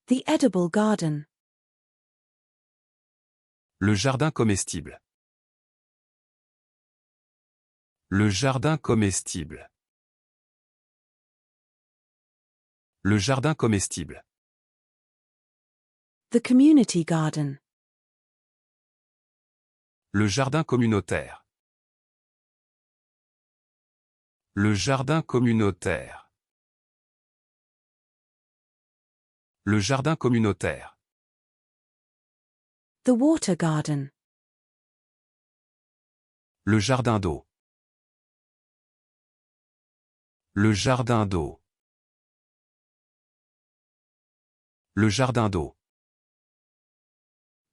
The edible garden. Le jardin comestible. Le jardin comestible. Le jardin comestible. The community garden. Le jardin communautaire. Le jardin communautaire. Le jardin communautaire. The water garden. Le jardin d'eau. Le jardin d'eau. Le jardin d'eau.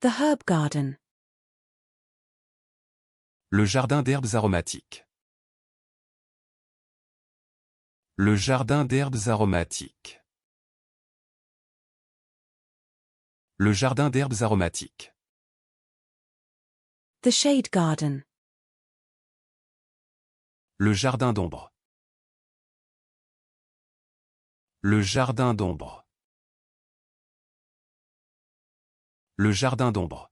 The herb garden. Le jardin d'herbes aromatiques. Le jardin d'herbes aromatiques. Le jardin d'herbes aromatiques. The shade garden. Le jardin d'ombre. Le jardin d'ombre. Le jardin d'ombre.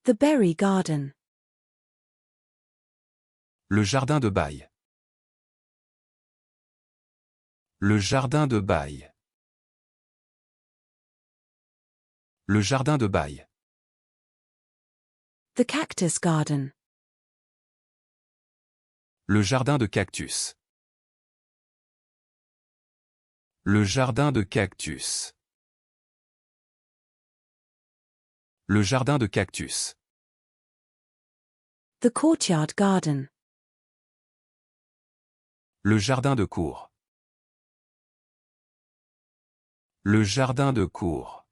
The berry garden. Le jardin de bail. Le jardin de bail. Le jardin de bail. The cactus garden. Le jardin de cactus. Le jardin de cactus. Le jardin de cactus. The courtyard garden. Le jardin de cour. Le jardin de cour.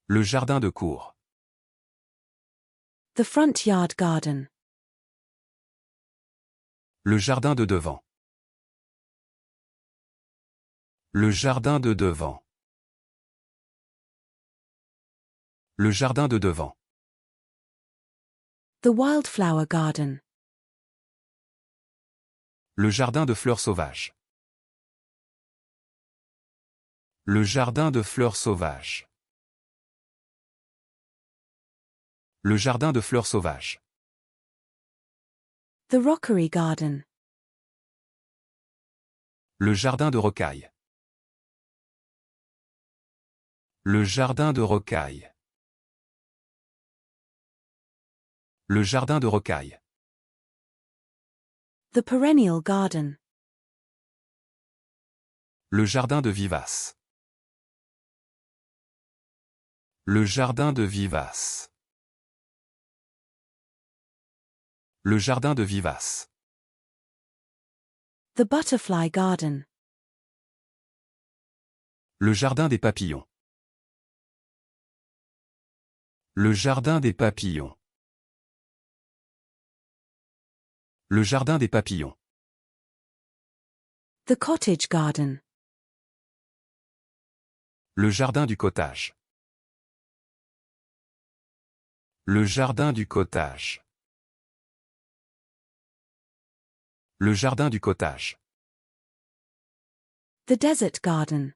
Le jardin de cour. The front yard garden. Le jardin de devant. Le jardin de devant. Le jardin de devant. The wildflower garden. Le jardin de fleurs sauvages. Le jardin de fleurs sauvages. Le jardin de fleurs sauvages. The rockery garden. Le jardin de rocaille. Le jardin de rocaille. Le jardin de rocaille. The perennial garden. Le jardin de vivace. Le jardin de vivace. Le jardin de vivace. The butterfly garden. Le jardin des papillons. Le jardin des papillons. Le jardin des papillons. The cottage garden. Le jardin du cottage. Le jardin du cottage. Le jardin du cottage. The desert garden.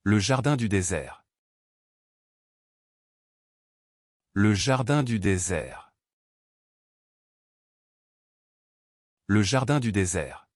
Le jardin du désert. Le jardin du désert. Le jardin du désert.